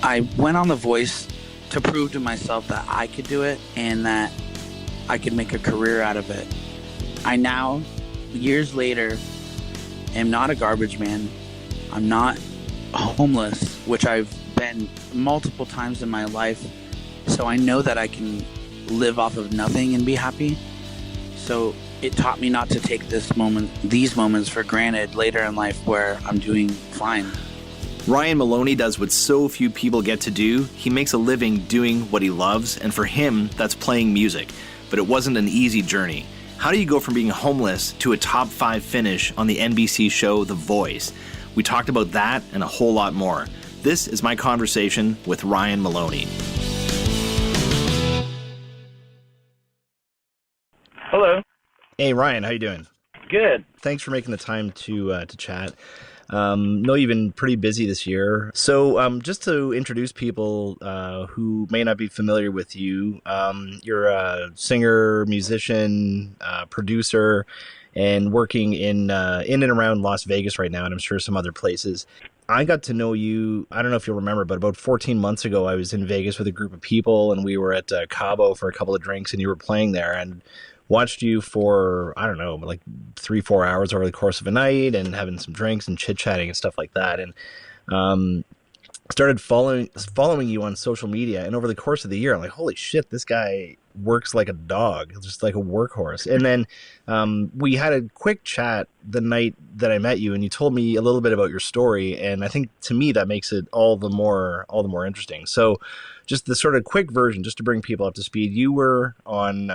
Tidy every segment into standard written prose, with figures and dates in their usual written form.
I went on The Voice to prove to myself that I could do it and that I could make a career out of it. I now, years later, am not a garbage man. I'm not homeless, which I've been multiple times in my life. So I know that I can live off of nothing and be happy. So it taught me not to take these moments for granted later in life where I'm doing fine. Ryan Maloney does what so few people get to do. He makes a living doing what he loves, and for him, that's playing music. But it wasn't an easy journey. How do you go from being homeless to a top 5 finish on the NBC show The Voice? We talked about that and a whole lot more. This is my conversation with Ryan Maloney. Hello. Hey Ryan, how you doing? Good. Thanks for making the time to chat. Know you've been pretty busy this year. So just to introduce people who may not be familiar with you, you're a singer, musician, producer, and working in and around Las Vegas right now, and I'm sure some other places. I got to know you, I don't know if you'll remember, but about 14 months ago, I was in Vegas with a group of people, and we were at Cabo for a couple of drinks, and you were playing there, and watched you for, I don't know, like 3-4 hours over the course of a night and having some drinks and chit-chatting and stuff like that. And started following you on social media. And over the course of the year, I'm like, holy shit, this guy works like a dog, just like a workhorse. And then we had a quick chat the night that I met you, and you told me a little bit about your story. And I think to me that makes it all the more interesting. So just the sort of quick version, just to bring people up to speed, you were on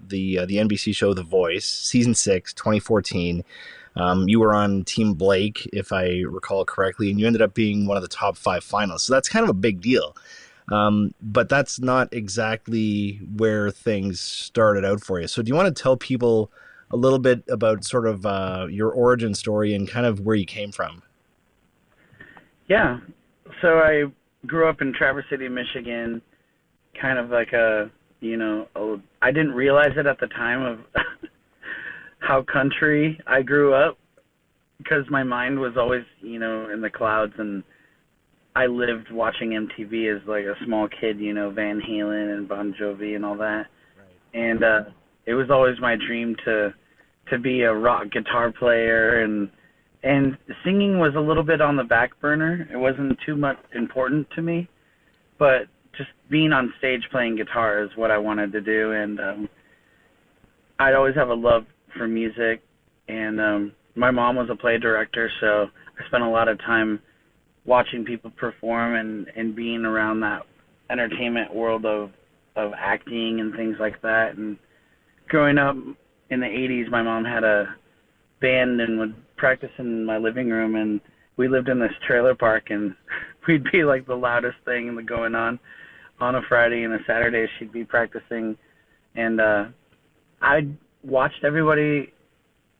the NBC show The Voice, season 6, 2014. You were on Team Blake, if I recall correctly, and you ended up being one of the top 5 finalists. So that's kind of a big deal. But that's not exactly where things started out for you. So do you want to tell people a little bit about sort of your origin story and kind of where you came from? Yeah. So I grew up in Traverse City, Michigan, kind of like I didn't realize it at the time of how country I grew up, because my mind was always, in the clouds, and I lived watching MTV as like a small kid, Van Halen and Bon Jovi and all that. Right. And it was always my dream to be a rock guitar player, and singing was a little bit on the back burner. It wasn't too much important to me, but just being on stage playing guitar is what I wanted to do. And I'd always have a love for music, and my mom was a play director, so I spent a lot of time watching people perform and being around that entertainment world of acting and things like that. And growing up in the 80s, my mom had a band and would practice in my living room, and we lived in this trailer park, and we'd be like the loudest thing going on a Friday, and a Saturday she'd be practicing. And I watched everybody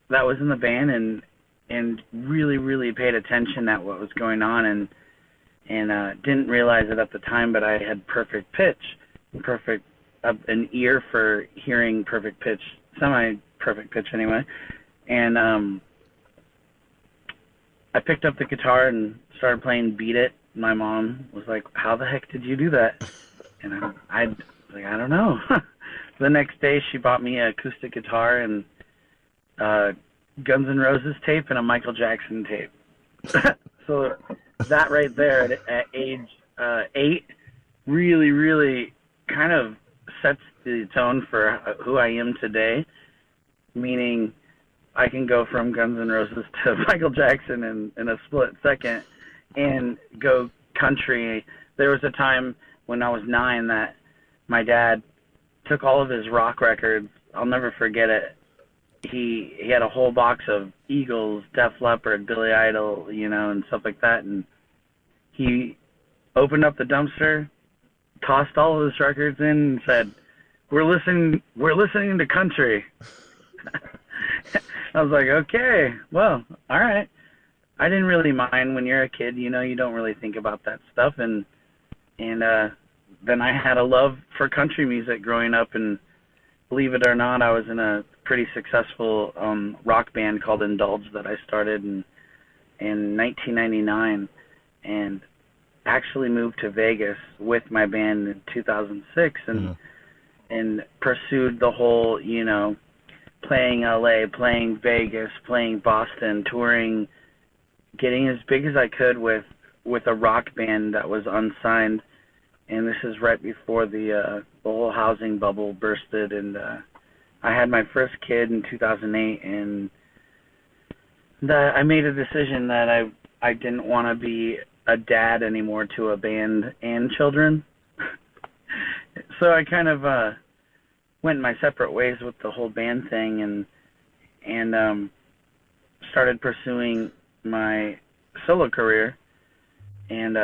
that was in the band and really, really paid attention at what was going on, and didn't realize it at the time, but I had perfect pitch, an ear for hearing perfect pitch, semi-perfect pitch anyway. And I picked up the guitar and started playing Beat It. My mom was like, how the heck did you do that? And I was like, I don't know. The next day she bought me an acoustic guitar and Guns N' Roses tape and a Michael Jackson tape. So that right there at age 8 really, really kind of sets the tone for who I am today, meaning I can go from Guns N' Roses to Michael Jackson in a split second and go country. There was a time when I was 9 that my dad took all of his rock records. I'll never forget it. He had a whole box of Eagles, Def Leppard, Billy Idol, and stuff like that. And he opened up the dumpster, tossed all of his records in, and said, "We're listening to country." I was like, okay, well, all right. I didn't really mind. When you're a kid, you don't really think about that stuff. And then I had a love for country music growing up, and believe it or not, I was in a pretty successful rock band called Indulge that I started in 1999. And actually moved to Vegas with my band in 2006 and pursued the whole, playing LA, playing Vegas, playing Boston, touring, getting as big as I could with a rock band that was unsigned. And this is right before the whole housing bubble bursted, and I had my first kid in 2008, and I made a decision that I didn't want to be a dad anymore to a band and children. So I kind of went my separate ways with the whole band thing, and started pursuing my solo career. And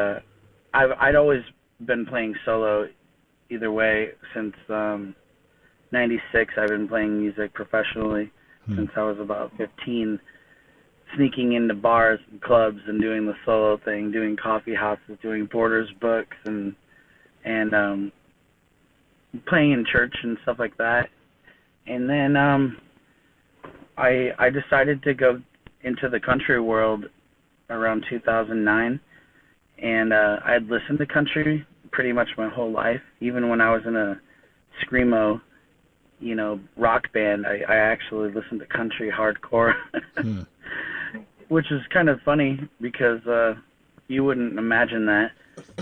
I'd always been playing solo either way since 96. I've been playing music professionally since I was about 15, sneaking into bars and clubs and doing the solo thing, doing coffee houses, doing Borders books, and playing in church and stuff like that. And then I decided to go into the country world around 2009, and I had listened to country pretty much my whole life. Even when I was in a screamo, rock band, I actually listened to country hardcore, which is kind of funny because you wouldn't imagine that.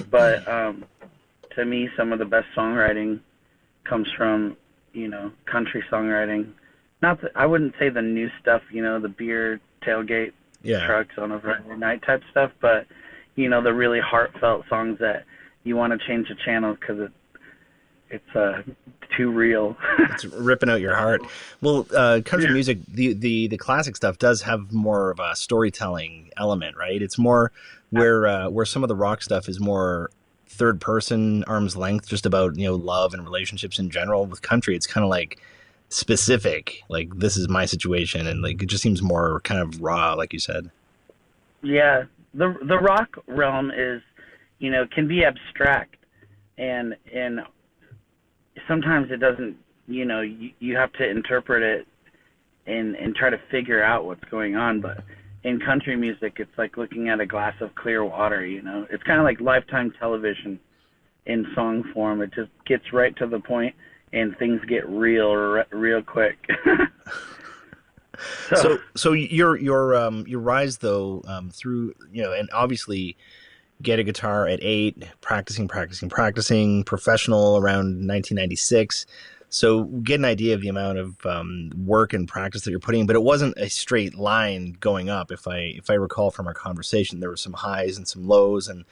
But to me, some of the best songwriting comes from, country songwriting. Not that, I wouldn't say the new stuff, the beer tailgate trucks on a Friday night type stuff, but, the really heartfelt songs that you want to change the channel because it's too real. It's ripping out your heart. Well, country music, the classic stuff does have more of a storytelling element, right? It's more where some of the rock stuff is more third person, arm's length, just about, love and relationships in general. With country, it's kind of like specific, like this is my situation, and like it just seems more kind of raw, like you said. Yeah, the rock realm is, can be abstract, and sometimes it doesn't, you have to interpret it and try to figure out what's going on. But in country music, it's like looking at a glass of clear water, It's kind of like Lifetime television in song form. It just gets right to the point, and things get real quick. So your rise though, through, and obviously get a guitar at 8, practicing, professional around 1996. So get an idea of the amount of work and practice that you're putting in, but it wasn't a straight line going up. If I recall from our conversation, there were some highs and some lows, and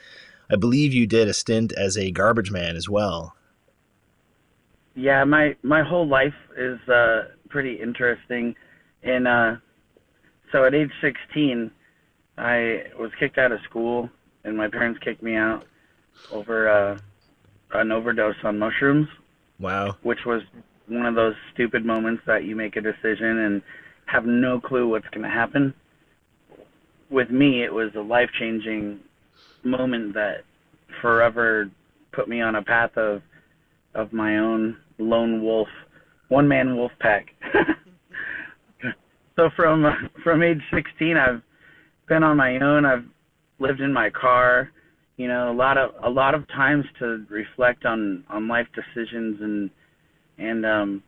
I believe you did a stint as a garbage man as well. Yeah, my whole life is pretty interesting. And so at age 16, I was kicked out of school, and my parents kicked me out over an overdose on mushrooms. Wow. Which was one of those stupid moments that you make a decision and have no clue what's going to happen. With me, it was a life-changing moment that forever put me on a path of my own lone wolf, one-man wolf pack. So from age 16, I've been on my own. I've lived in my car, a lot of times to reflect on life decisions, and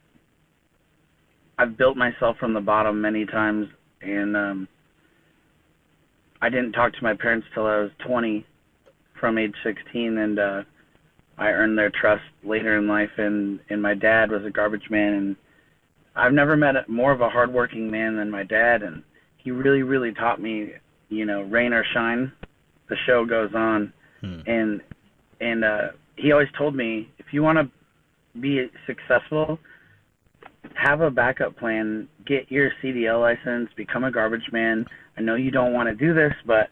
I've built myself from the bottom many times, and I didn't talk to my parents till I was 20 from age 16, and I earned their trust later in life, and my dad was a garbage man, and I've never met more of a hardworking man than my dad, and he really, really taught me, rain or shine, the show goes on. And he always told me, if you want to be successful, have a backup plan, get your CDL license, become a garbage man. I know you don't want to do this, but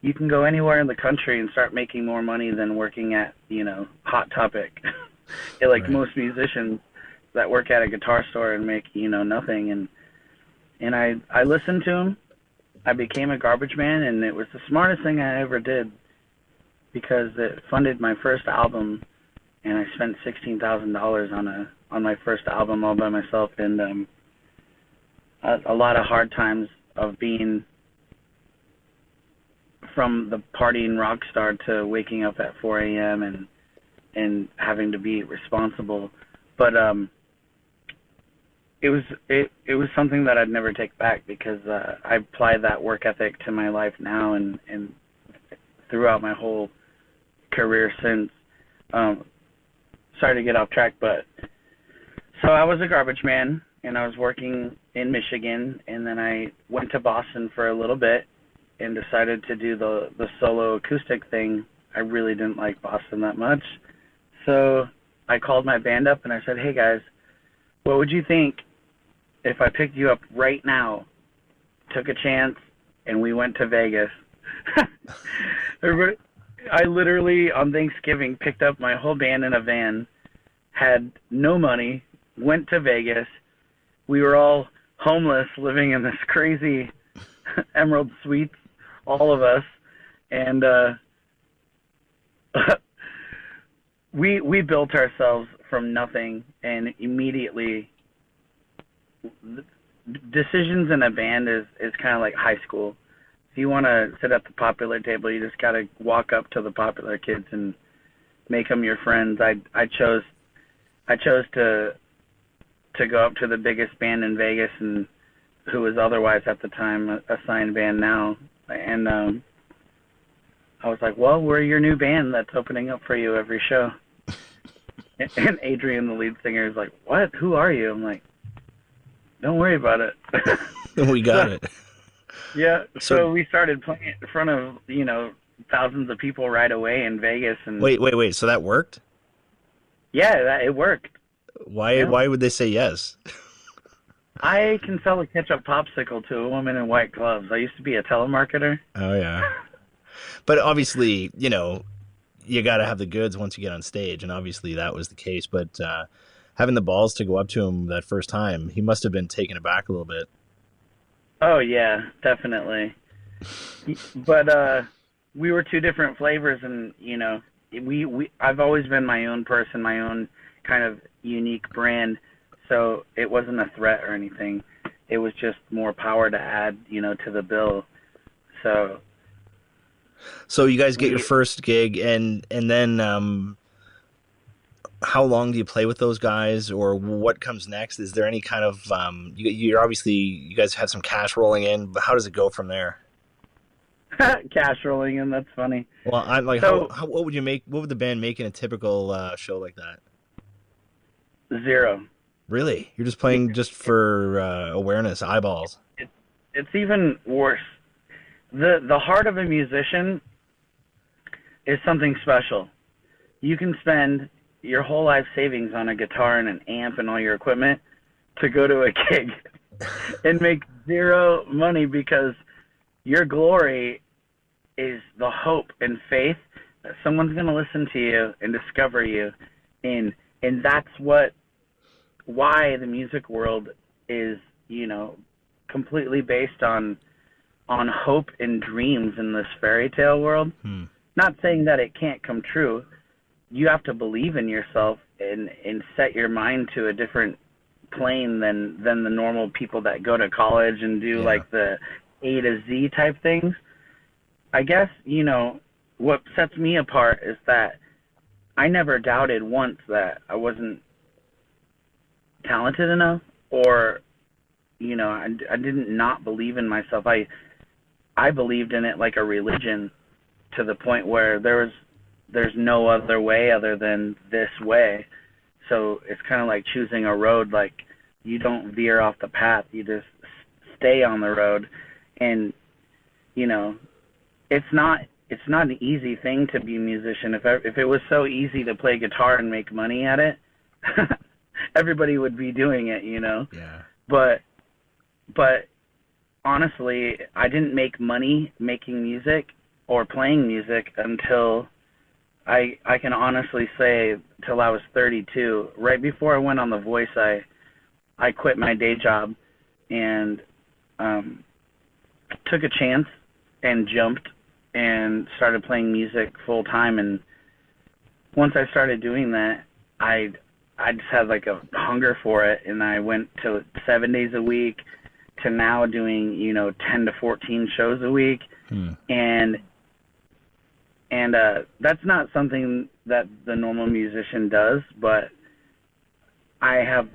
you can go anywhere in the country and start making more money than working at, Hot Topic. Like right. Most musicians that work at a guitar store and make, nothing. And I listened to him. I became a garbage man, and it was the smartest thing I ever did, because it funded my first album, and I spent $16,000 on my first album all by myself, and a lot of hard times of being from the partying rock star to waking up at 4 a.m. and having to be responsible. But it was something that I'd never take back, because I apply that work ethic to my life now and throughout my whole career since. Sorry to get off track, but so I was a garbage man, and I was working in Michigan, and then I went to Boston for a little bit and decided to do the solo acoustic thing. I really didn't like Boston that much. So I called my band up and I said, hey guys, what would you think if I picked you up right now, took a chance, and we went to Vegas? I literally, on Thanksgiving, picked up my whole band in a van, had no money, went to Vegas. We were all homeless, living in this crazy Emerald Suites, all of us, and we built ourselves from nothing, and immediately decisions in a band is kind of like high school. If you want to sit at the popular table, you just got to walk up to the popular kids and make them your friends. I chose to go up to the biggest band in Vegas, and who was otherwise at the time a signed band now, and I was like, well, we're your new band that's opening up for you every show. And Adrian, the lead singer, is like, what? Who are you? I'm like, don't worry about it. We got it. Yeah, so we started playing in front of, thousands of people right away in Vegas. And Wait. So that worked? Yeah, it worked. Why would they say yes? I can sell a ketchup popsicle to a woman in white gloves. I used to be a telemarketer. Oh, yeah. But obviously, you got to have the goods once you get on stage, and obviously that was the case. But having the balls to go up to him that first time, he must have been taken aback a little bit. Oh, yeah, definitely. But we were two different flavors, and, I've always been my own person, my own kind of unique brand, so it wasn't a threat or anything. It was just more power to add, to the bill. So you guys get your first gig, and then how long do you play with those guys, or what comes next? Is there any kind of you guys have some cash rolling in, but how does it go from there? Cash rolling in, that's funny. Well, I'm like, so, what would the band make in a typical show like that? 0. Really? You're just playing just for awareness, eyeballs? It's even worse. The heart of a musician is something special. You can spend your whole life savings on a guitar and an amp and all your equipment to go to a gig and make 0 money, because your glory is the hope and faith that someone's going to listen to you and discover you. And that's why the music world is, completely based on hope and dreams in this fairy tale world. Not saying that it can't come true. You have to believe in yourself and set your mind to a different plane than the normal people that go to college and do like the A to Z type things. I guess, what sets me apart is that I never doubted once that I wasn't talented enough, or, I didn't not believe in myself. I believed in it like a religion, to the point where there's no other way other than this way. So it's kind of like choosing a road. Like, you don't veer off the path, you just stay on the road. And it's not an easy thing to be a musician. If it was so easy to play guitar and make money at it, everybody would be doing it, Yeah. But honestly, I didn't make money making music or playing music until I can honestly say till I was 32. Right before I went on The Voice, I quit my day job and took a chance and jumped and started playing music full time. And once I started doing that, I just had like a hunger for it, and I went to 7 days a week to now doing 10 to 14 shows a week. And And that's not something that the normal musician does, but I have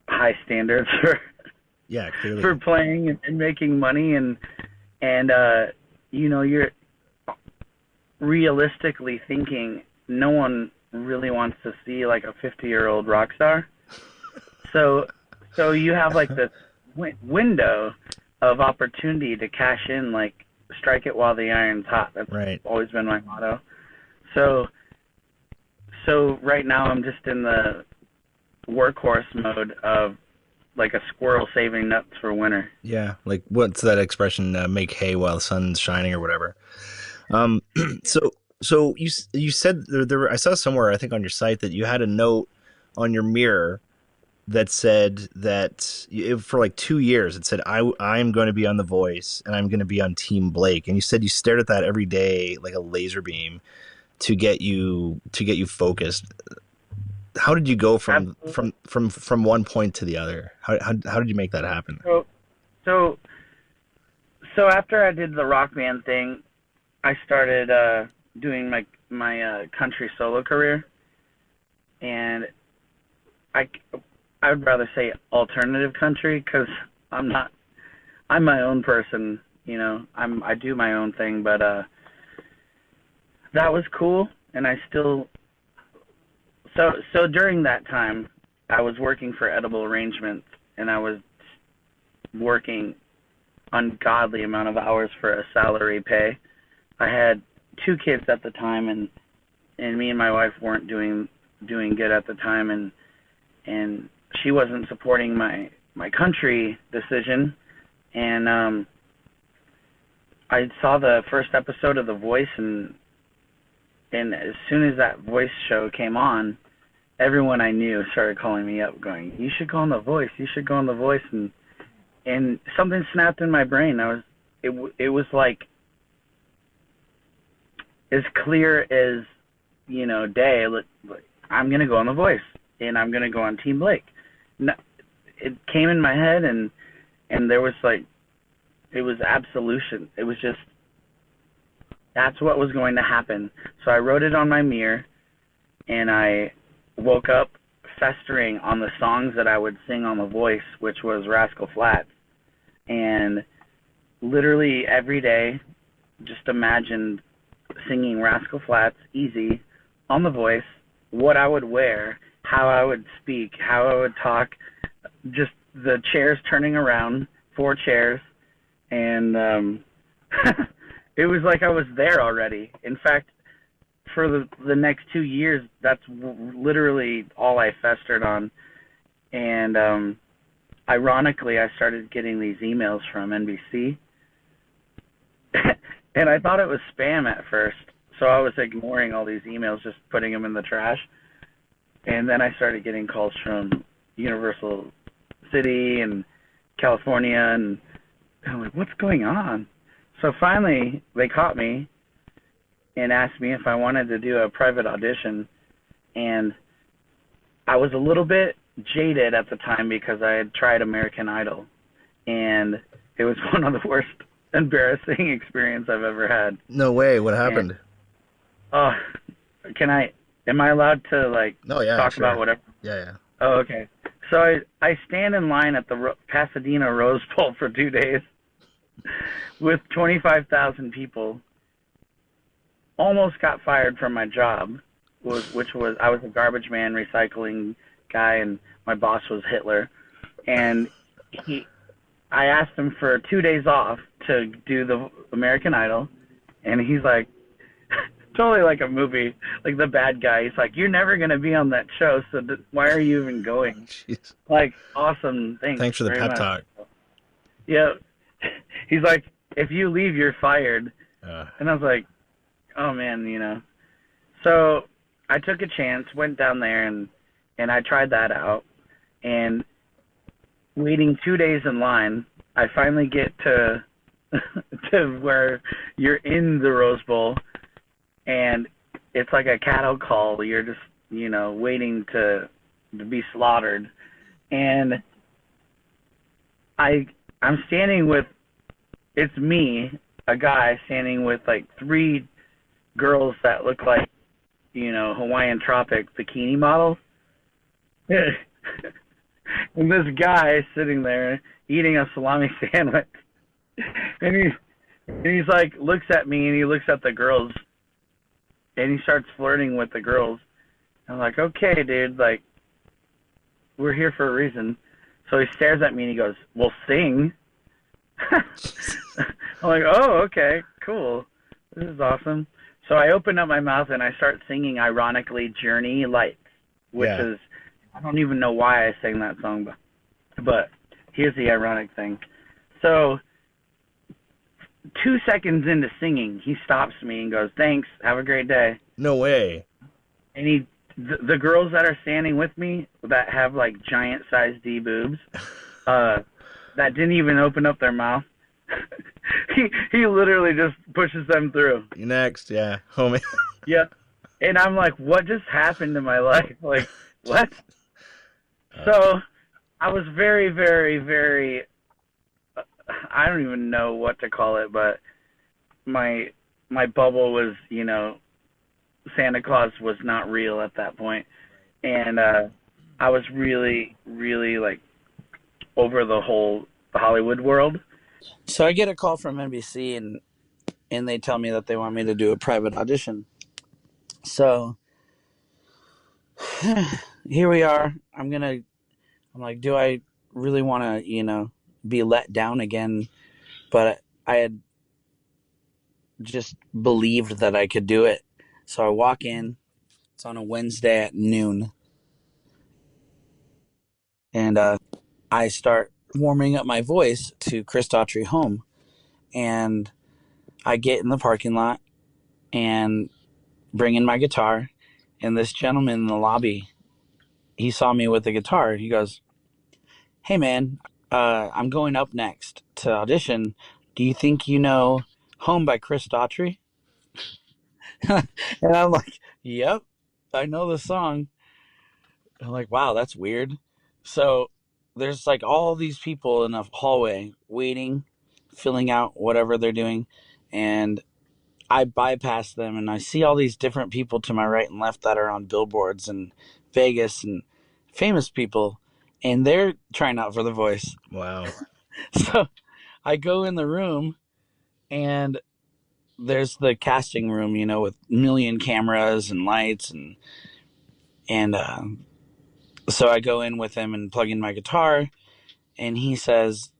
high standards Yeah, clearly. for playing and making money, and you're realistically thinking no one really wants to see like a 50-year-old rock star. So you have like this window of opportunity to cash in, like strike it while the iron's hot. That's Right. always been my motto. So right now I'm just in the workhorse mode of like a squirrel saving nuts for winter. Yeah, like what's that expression? Make hay while the sun's shining, or whatever. Um, so you said I saw somewhere, I think on your site, that you had a note on your mirror that said that for like 2 years it said I'm going to be on The Voice and I'm going to be on Team Blake, and you said you stared at that every day like a laser beam to get you focused. How did you go from one point to the other? How did you make that happen? So after I did the rock band thing, I started doing my country solo career, and I would rather say alternative country, because I'm my own person, I do my own thing, but that was cool, and I still so during that time I was working for Edible Arrangements, and I was working ungodly amount of hours for a salary pay. I had 2 kids at the time, and me and my wife weren't doing good at the time, and she wasn't supporting my country decision. And I saw the first episode of The Voice, and as soon as that Voice show came on, everyone I knew started calling me up going, "You should go on The Voice, you should go on The Voice." And something snapped in my brain. It was like as clear as, day. I'm gonna go on The Voice, and I'm gonna go on Team Blake. It came in my head, and there was like, it was absolution. It was just, that's what was going to happen. So I wrote it on my mirror, and I woke up festering on the songs that I would sing on The Voice, which was Rascal Flatts. And literally every day just imagined singing Rascal Flatts easy on The Voice, what I would wear, how I would speak, how I would talk, just the chairs turning around, 4 chairs, and it was like I was there already. In fact, for the next 2 years, that's literally all I festered on. And ironically, I started getting these emails from NBC, and I thought it was spam at first, so I was ignoring all these emails, just putting them in the trash. And then I started getting calls from Universal City and California, and I'm like, what's going on? So finally, they caught me and asked me if I wanted to do a private audition. And I was a little bit jaded at the time because I had tried American Idol, and it was one of the worst embarrassing experience I've ever had. No way. What happened? Am I allowed to No, yeah, talk sure. about whatever? Yeah. Oh, okay. So I stand in line at the Pasadena Rose Bowl for 2 days with 25,000 people. Almost got fired from my job, which was I was a garbage man, recycling guy, and my boss was Hitler. And I asked him for 2 days off to do the American Idol, and he's like, totally like a movie, like the bad guy. He's like, "You're never gonna be on that show, so why are you even going?" Jeez. Like, awesome, Thanks for the very pep much. talk. Yeah, he's like, "If you leave, you're fired." And I was like, "Oh man, So I took a chance, went down there, and I tried that out. And waiting 2 days in line, I finally get to where you're in the Rose Bowl, and it's like a cattle call. You're just, waiting to be slaughtered. And I'm standing with, it's me, a guy standing with like 3 girls that look like, Hawaiian Tropic bikini models. And this guy sitting there eating a salami sandwich, and he's like, looks at me and he looks at the girls, and he starts flirting with the girls. I'm like, okay, dude, like, we're here for a reason. So he stares at me and he goes, well, sing. I'm like, oh, okay, cool. This is awesome. So I open up my mouth and I start singing, ironically, Journey Lights, which is, I don't even know why I sang that song, but here's the ironic thing. So 2 seconds into singing, he stops me and goes, thanks, have a great day. No way. And the girls that are standing with me that have like giant sized D boobs, that didn't even open up their mouth. he literally just pushes them through. Next, yeah, homie. Yeah, and I'm like, what just happened to my life? Like, what? So I was very, very, very. I don't even know what to call it, but my bubble was, Santa Claus was not real at that point, and I was really, really like over the Hollywood world. So I get a call from NBC, and they tell me that they want me to do a private audition. So here we are. I'm like, do I really want to, be let down again? But I had just believed that I could do it. So I walk in. It's on a Wednesday at noon. And I start warming up my voice to Chris Daughtry Home. And I get in the parking lot and bring in my guitar. And this gentleman in the lobby, he saw me with the guitar. He goes, hey, man, I'm going up next to audition. Do you think you know Home by Chris Daughtry? And I'm like, yep, I know the song. I'm like, wow, that's weird. So there's like all these people in a hallway waiting, filling out whatever they're doing. And I bypass them and I see all these different people to my right and left that are on billboards in Vegas and famous people. And they're trying out for The Voice. Wow. So I go in the room and there's the casting room, with a million cameras and lights and so I go in with him and plug in my guitar, and he says,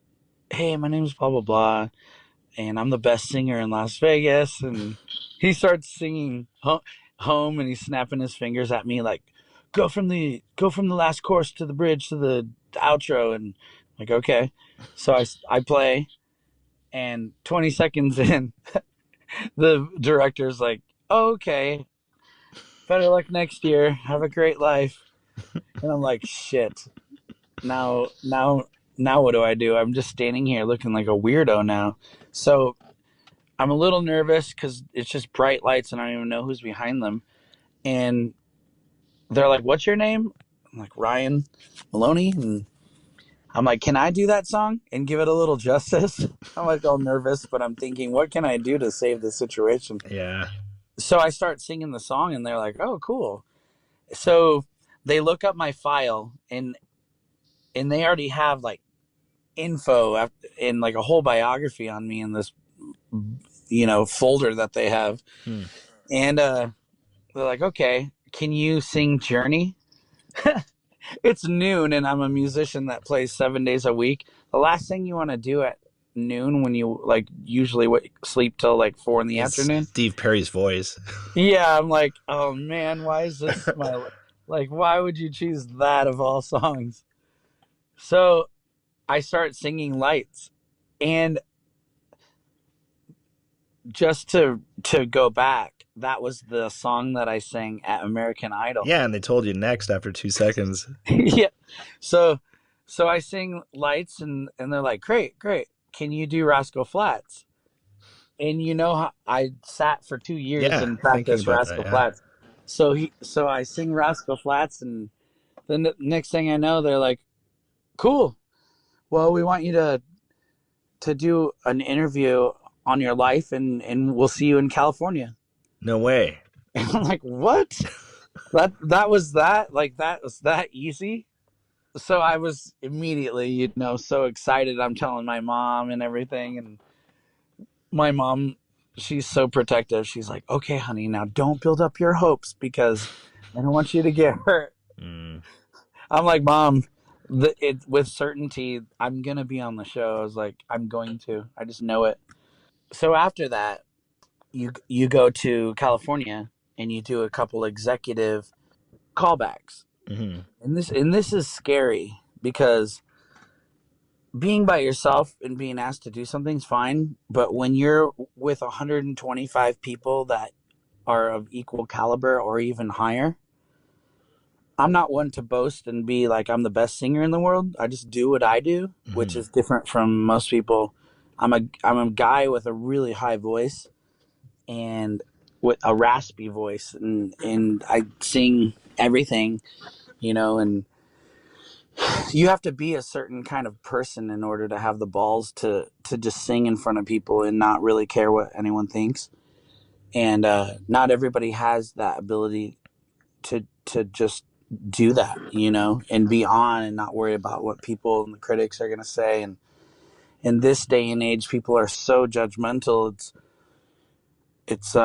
hey, my name's blah, blah, blah, and I'm the best singer in Las Vegas. And he starts singing Home, and he's snapping his fingers at me like, go from the last chorus to the bridge to the outro. And I'm like, okay. So I play, and 20 seconds in, the director's like, oh, okay, better luck next year. Have a great life. And I'm like, shit. Now what do I do? I'm just standing here looking like a weirdo now. So I'm a little nervous because it's just bright lights and I don't even know who's behind them. And they're like, what's your name? I'm like, Ryan Maloney. And I'm like, can I do that song and give it a little justice? I'm like all nervous, but I'm thinking, what can I do to save the situation? Yeah. So I start singing the song and they're like, oh, cool. So they look up my file and they already have like info in like a whole biography on me in this, folder that they have. And they're like, okay, can you sing Journey? It's noon and I'm a musician that plays 7 days a week. The last thing you want to do at noon when you like usually sleep till like 4 in the afternoon. Steve Perry's voice. Yeah, I'm like, oh man, why is this my like? Why would you choose that of all songs? So I start singing Lights, and just to go back, that was the song that I sang at American Idol. Yeah, and they told you next after 2 seconds. Yeah. So I sing Lights, and they're like, great. Can you do Rascal Flatts? And how I sat for 2 years and practiced Rascal Flatts. So I sing Rascal Flatts, and then the next thing I know, they're like, cool. Well, we want you to do an interview on your life, and we'll see you in California. No way. And I'm like, what? That was that? Like, that was that easy? So I was immediately, so excited. I'm telling my mom and everything. And my mom, she's so protective. She's like, okay, honey, now don't build up your hopes because I don't want you to get hurt. Mm. I'm like, Mom, with certainty, I'm going to be on the show. I was like, I'm going to. I just know it. So after that, you go to California and you do a couple executive callbacks. Mm-hmm. And this is scary because being by yourself and being asked to do something's fine, but when you're with 125 people that are of equal caliber or even higher, I'm not one to boast and be like I'm the best singer in the world. I just do what I do, which Mm-hmm. is different from most people. I'm a guy with a really high voice and with a raspy voice, and I sing everything, and you have to be a certain kind of person in order to have the balls to just sing in front of people and not really care what anyone thinks. And not everybody has that ability to just do that, and be on and not worry about what people and the critics are going to say. And in this day and age, people are so judgmental. It's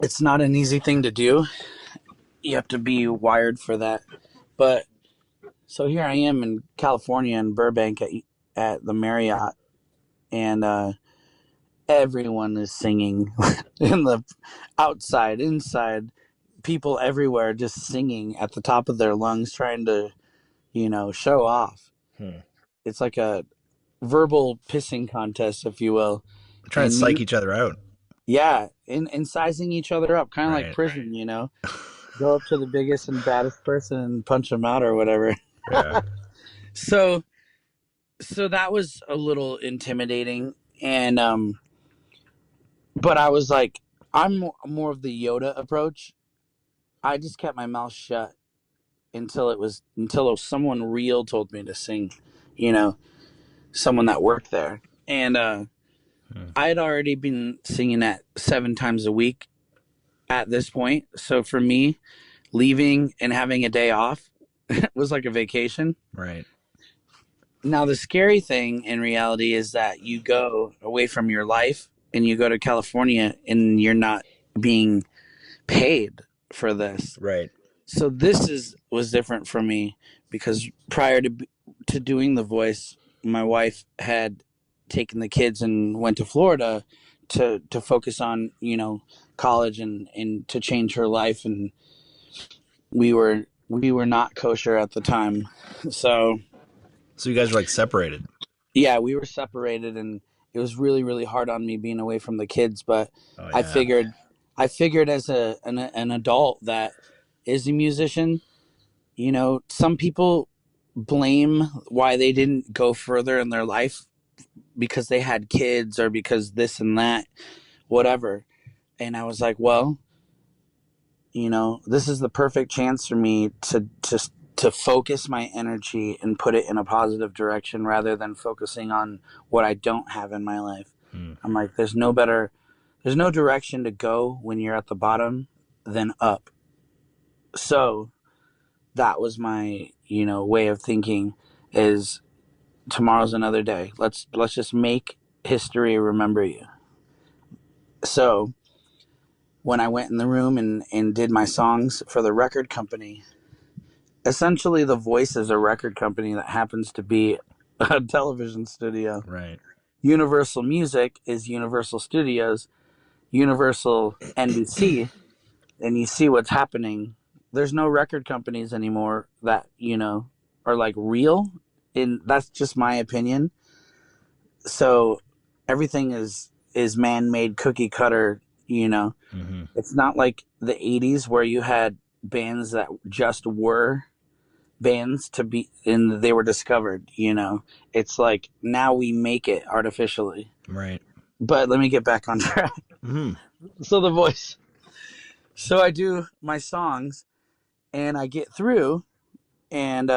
it's not an easy thing to do. You have to be wired for that. But so here I am in California in Burbank at the Marriott, and everyone is singing in the outside, inside, people everywhere just singing at the top of their lungs, trying to, show off. Hmm. It's like a verbal pissing contest, if you will. Trying to And psych me, each other out. yeah, and sizing each other up, kind of like Right. prison, Go up to the biggest and baddest person and punch them out or whatever. Yeah. So, so that was a little intimidating, and but I was like, I'm more of the Yoda approach. I just kept my mouth shut until someone real told me to sing, you know, someone that worked there. And Hmm. I had already been singing that 7 times a week at this point. So for me, leaving and having a day off was like a vacation. Right. Now, the scary thing in reality is that you go away from your life and you go to California and you're not being paid for this. Right. So this was different for me because prior to doing The Voice, my wife had taken the kids and went to Florida to focus on, college and to change her life, and we were not kosher at the time. So So you guys are like separated. yeah, we were separated, and it was really really hard on me being away from the kids, but Oh I yeah. figured as an adult that is a musician, some people blame why they didn't go further in their life because they had kids or because this and that, whatever. And I was like, well, this is the perfect chance for me to focus my energy and put it in a positive direction rather than focusing on what I don't have in my life. Hmm. I'm like, there's no direction to go when you're at the bottom than up. So that was my, way of thinking is tomorrow's another day. Let's just make history remember you. So when I went in the room and did my songs for the record company, essentially The Voice is a record company that happens to be a television studio. Right. Universal Music is Universal Studios, Universal NBC, and you see what's happening. There's no record companies anymore that, are like real. And that's just my opinion. So everything is man-made cookie cutter, Mm-hmm. It's not like the 80s where you had bands that just were bands to be and they were discovered, It's like now we make it artificially. Right. But let me get back on track. Mm-hmm. So The Voice. So I do my songs and I get through, and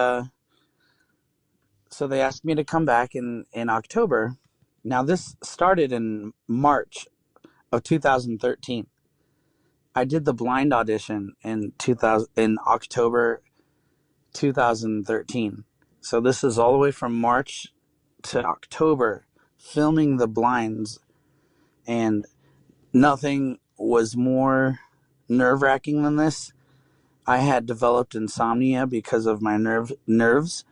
so they asked me to come back in October. Now this started in March of 2013. I did the blind audition in October 2013. So this is all the way from March to October filming the blinds, and nothing was more nerve-wracking than this. I had developed insomnia because of my nerves,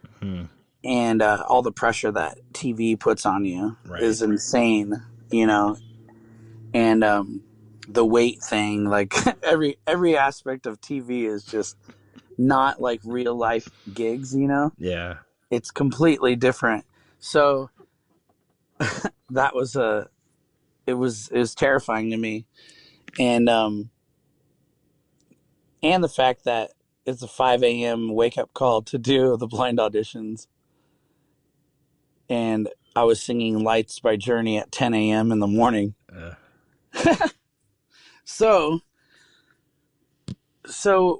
and all the pressure that TV puts on you is insane, and the weight thing, like every aspect of TV is just not like real life gigs, Yeah. It's completely different. So that was it was terrifying to me, and the fact that it's a 5 a.m. wake up call to do the blind auditions, and I was singing "Lights" by Journey at 10 a.m. in the morning. So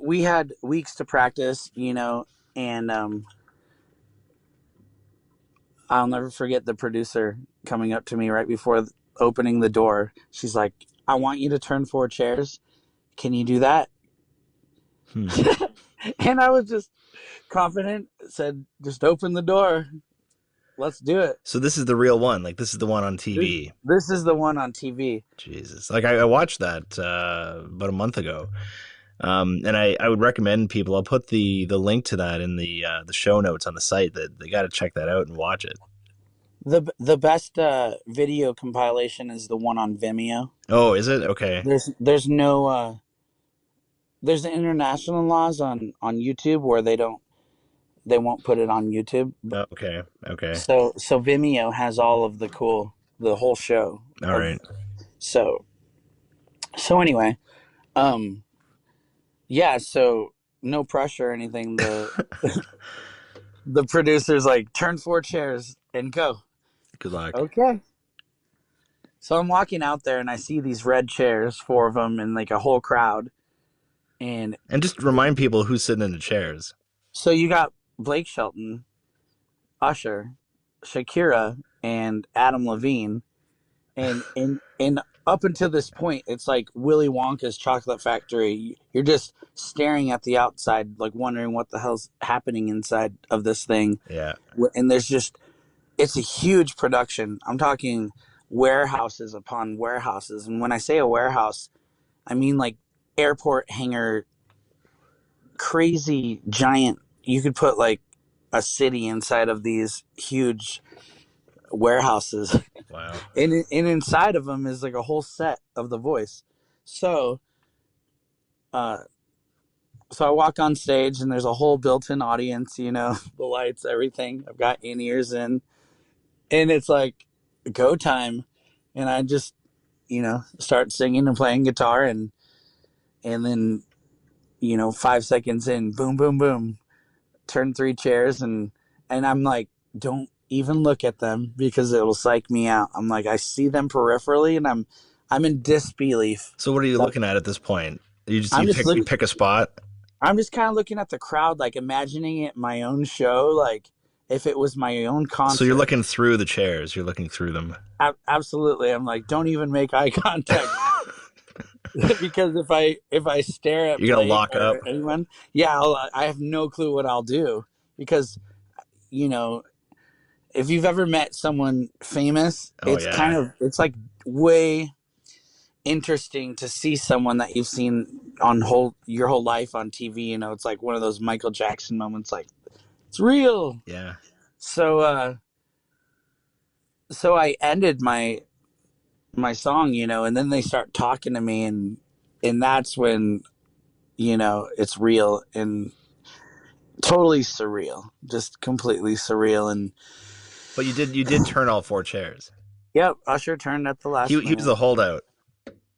we had weeks to practice, and I'll never forget the producer coming up to me right before opening the door. She's like, "I want you to turn 4 chairs. Can you do that?" And I was just confident, said, "Just open the door. Let's do it." So this is the real one. Like, this is the one on TV. This is the one on TV. Jesus. Like, I watched that about a month ago. And I would recommend people, I'll put the link to that in the show notes on the site, that they got to check that out and watch it. The best video compilation is the one on Vimeo. Oh, is it? Okay. There's no there's international laws on YouTube where they won't put it on YouTube. Okay. So Vimeo has all of the whole show. All right. So anyway, yeah, so no pressure or anything. The producer's like, "Turn 4 chairs and go." Good luck. Okay. So I'm walking out there and I see these red chairs, 4 of them, and like a whole crowd. And just remind people who's sitting in the chairs. So you got Blake Shelton, Usher, Shakira, and Adam Levine. And up until this point, it's like Willy Wonka's Chocolate Factory. You're just staring at the outside, like wondering what the hell's happening inside of this thing. Yeah. And it's a huge production. I'm talking warehouses upon warehouses. And when I say a warehouse, I mean like airport hangar, crazy giant. You could put like a city inside of these huge warehouses. Wow. And inside of them is like a whole set of The Voice. So I walk on stage and there's a whole built-in audience, the lights, everything. I've got in-ears in, and it's like go time. And I just, start singing and playing guitar, and then, 5 seconds in, boom, boom, boom, turn 3 chairs. And I'm like, don't even look at them because it'll psych me out. I'm like, I see them peripherally and I'm in disbelief. So what are you looking at this point? You pick a spot? I'm just kind of looking at the crowd, like imagining it my own show, like if it was my own concert. So you're looking through the chairs. You're looking through them. Absolutely. I'm like, don't even make eye contact. Because if I stare at you're gonna lock up anyone, I have no clue what I'll do. Because if you've ever met someone famous, it's like way interesting to see someone that you've seen your whole life on TV. It's like one of those Michael Jackson moments, like it's real. Yeah. So I ended my song, and then they start talking to me, and that's when, it's real and totally surreal, just completely surreal. But you did turn all 4 chairs. Yep, Usher turned at the last minute. He was the holdout.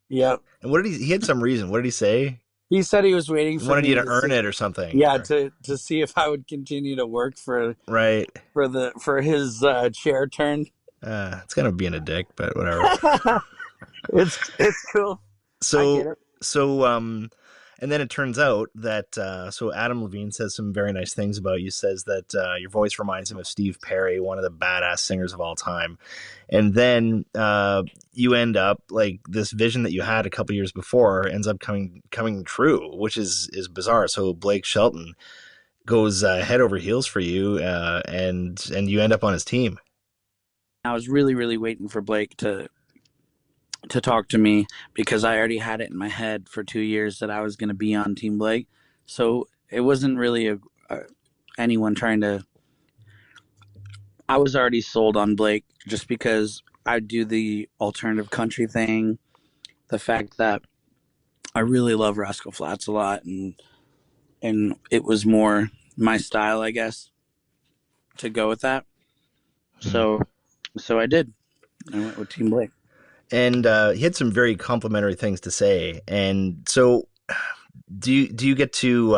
Yep. And what did he had some reason. What did he say? He said he was waiting for wanted you to earn it or something. Yeah, to see if I would continue to work for his chair turn. It's kind of being a dick, but whatever. It's cool. So And then it turns out that so Adam Levine says some very nice things about you. Says that your voice reminds him of Steve Perry, one of the badass singers of all time. And then you end up like this vision that you had a couple years before ends up coming true, which is bizarre. So Blake Shelton goes head over heels for you, and you end up on his team. I was really, really waiting for Blake to talk to me because I already had it in my head for 2 years that I was going to be on Team Blake. So it wasn't really anyone trying to. I was already sold on Blake just because I do the alternative country thing, the fact that I really love Rascal Flatts a lot, and it was more my style, I guess, to go with that. So I did. I went with Team Blake. And he had some very complimentary things to say. And so, do you get to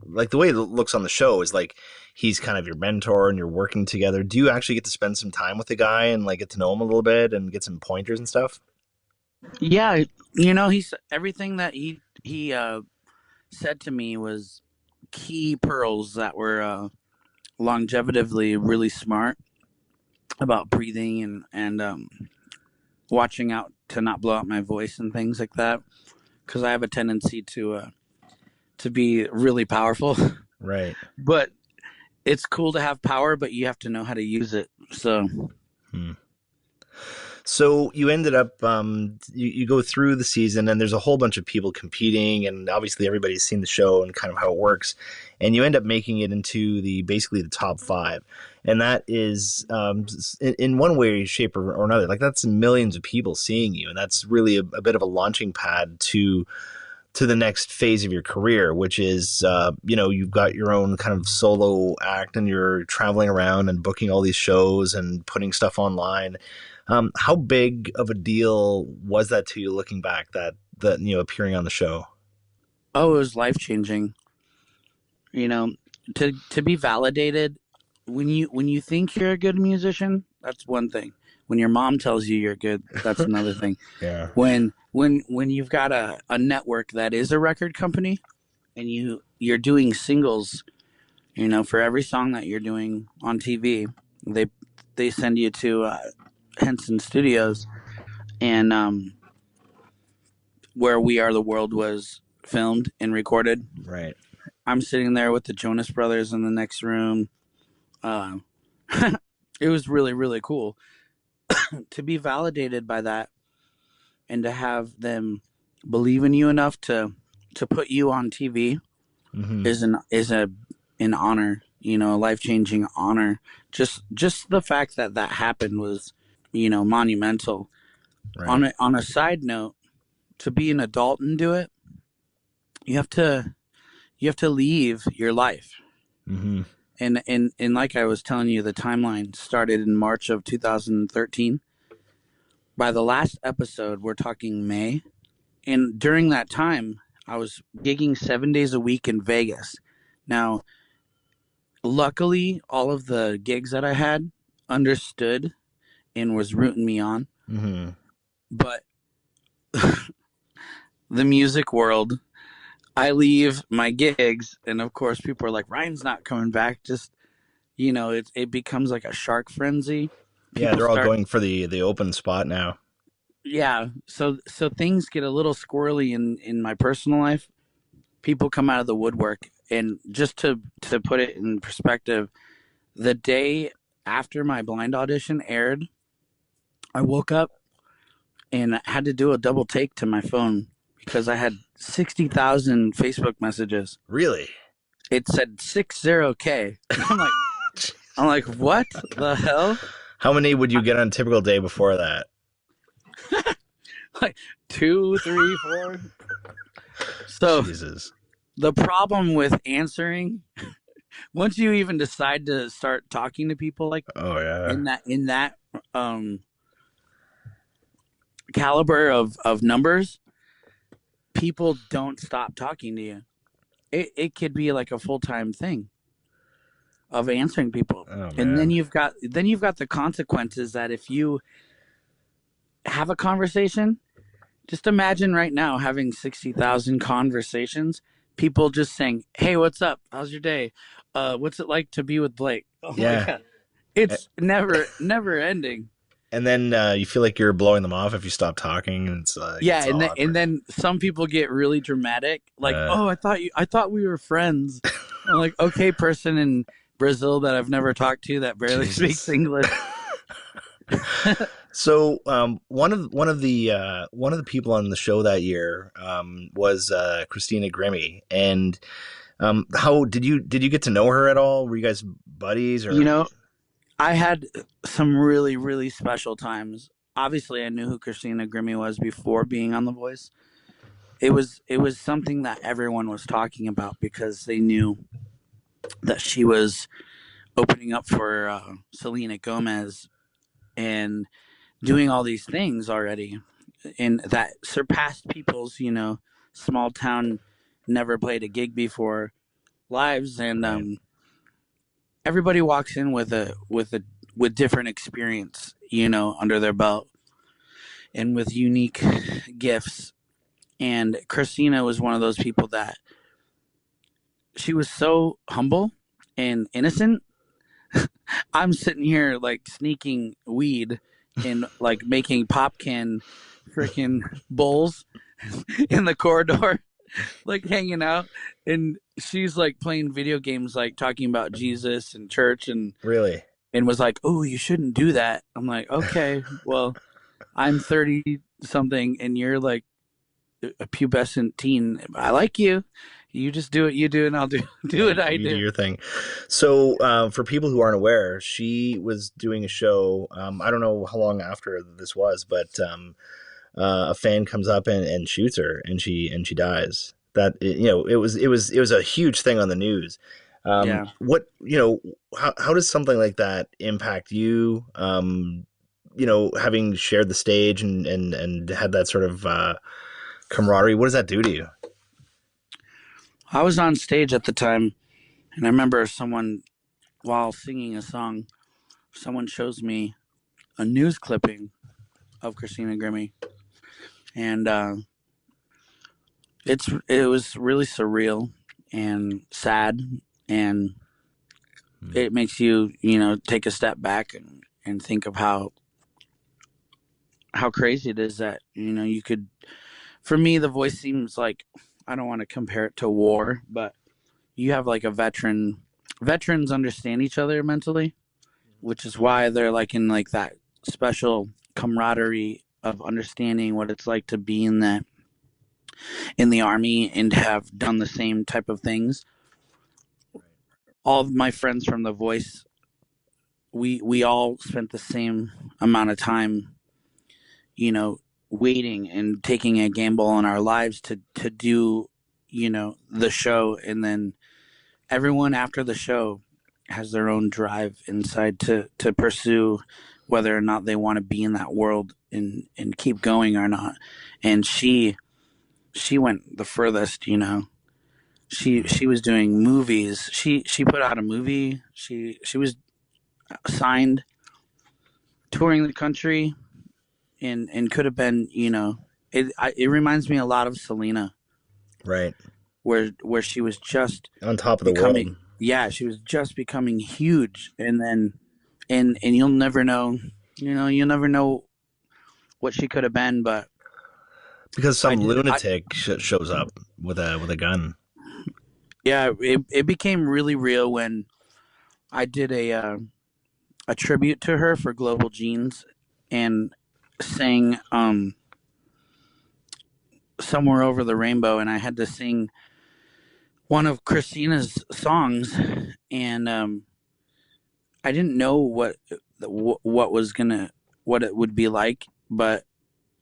like the way it looks on the show is like he's kind of your mentor and you're working together. Do you actually get to spend some time with the guy and like get to know him a little bit and get some pointers and stuff? Yeah, he's everything that he said to me was key pearls that were longevitively really smart about breathing and watching out to not blow out my voice and things like that, because I have a tendency to be really powerful. Right. But it's cool to have power, but you have to know how to use it. So. So you ended up, you go through the season and there's a whole bunch of people competing, and obviously everybody's seen the show and kind of how it works. And you end up making it into basically the top 5. And that is, in one way, shape, or another, like that's millions of people seeing you. And that's really a bit of a launching pad to the next phase of your career, which is, you've got your own kind of solo act and you're traveling around and booking all these shows and putting stuff online. How big of a deal was that to you looking back, that appearing on the show? Oh, it was life-changing. To be validated when you think you're a good musician, that's one thing. When your mom tells you you're good, that's another thing. Yeah. When you've got a network that is a record company and you're doing singles, for every song that you're doing on TV, they send you to Henson Studios, and where We Are the World was filmed and recorded. Right. I'm sitting there with the Jonas Brothers in the next room. It was really, really cool to be validated by that and to have them believe in you enough to put you on TV. Mm-hmm. is an honor, a life-changing honor. Just the fact that happened was, monumental. Right. On a side note, to be an adult and do it, you have to leave your life. Mm-hmm. And like I was telling you, the timeline started in March of 2013. By the last episode, we're talking May. And during that time, I was gigging 7 days a week in Vegas. Now, luckily, all of the gigs that I had understood and was rooting me on. Mm-hmm. But the music world, I leave my gigs, and of course, people are like, Ryan's not coming back. Just, it becomes like a shark frenzy. Yeah, they're all going for the open spot now. Yeah, so things get a little squirrely in my personal life. People come out of the woodwork, and just to put it in perspective, the day after my blind audition aired, I woke up and I had to do a double take to my phone because I had 60,000 Facebook messages. Really? It said 60K. I'm like, what the hell? How many would you get on a typical day before that? Like 2, 3, 4. So Jesus. The problem with answering, once you even decide to start talking to people like, oh yeah, in that caliber of numbers, people don't stop talking to you. It could be like a full-time thing of answering people. Oh, and then you've got the consequences that if you have a conversation, Just imagine right now having 60,000 conversations, people just saying, "Hey, what's up? How's your day? What's it like to be with Blake?" Oh my Yeah. god. It's never ending. And then you feel like you're blowing them off if you stop talking, and it's like Yeah, it's all and awkward. then some people get really dramatic, like, Uh, "Oh, I thought we were friends." I'm like, "Okay, person in Brazil that I've never talked to that barely speaks Jesus. English." So one of the people on the show that year was Christina Grimmie, and how did you get to know her at all? Were you guys buddies You or? know, I had some really, really special times. Obviously, I knew who Christina Grimmie was before being on The Voice. It was something that everyone was talking about because they knew that she was opening up for Selena Gomez and doing all these things already, and that surpassed people's small town, never played a gig before lives, and Right. everybody walks in with different experience under their belt and with unique gifts. And Christina was one of those people that she was so humble and innocent. I'm sitting here like sneaking weed and like making pop can freaking bowls in the corridor, like hanging out. And she's like playing video games, like talking about Jesus and church, Really? and was like, "Oh, you shouldn't do that." I'm like, "Okay, well, I'm 30 something and you're like a pubescent teen. I like you. You just do what you do, and I'll do do Yeah, what I you do do." your thing. So, for people who aren't aware, she was doing a show. I don't know how long after this was, but a fan comes up and shoots her, and she dies. It was a huge thing on the news. Yeah. How does something like that impact you? Having shared the stage and had that sort of camaraderie, what does that do to you? I was on stage at the time, and I remember someone, while singing a song, someone shows me a news clipping of Christina Grimmie, and it was really surreal and sad, and Hmm. it makes you take a step back and think of how crazy it is that you could. For me, The Voice seems like, I don't want to compare it to war, but you have like a veteran. Veterans understand each other mentally, which is why they're like in like that special camaraderie of understanding what it's like to be in the army and have done the same type of things. All of my friends from The Voice, we all spent the same amount of time, waiting and taking a gamble in our lives to do, the show. And then everyone after the show has their own drive inside to pursue whether or not they want to be in that world and keep going or not. And she went the furthest. She was doing movies. She put out a movie. She was signed, touring the country, and could have been, it reminds me a lot of Selena, Right. where she was just On top of the becoming, world. yeah, she was just becoming huge. And then and you'll never know, you'll never know what she could have been. But Because I some did I lunatic shows up with a gun. yeah, it became really real when I did a tribute to her for Global Genes, and sang Somewhere Over the Rainbow, and I had to sing one of Christina's songs. And I didn't know what was gonna what it would be like, but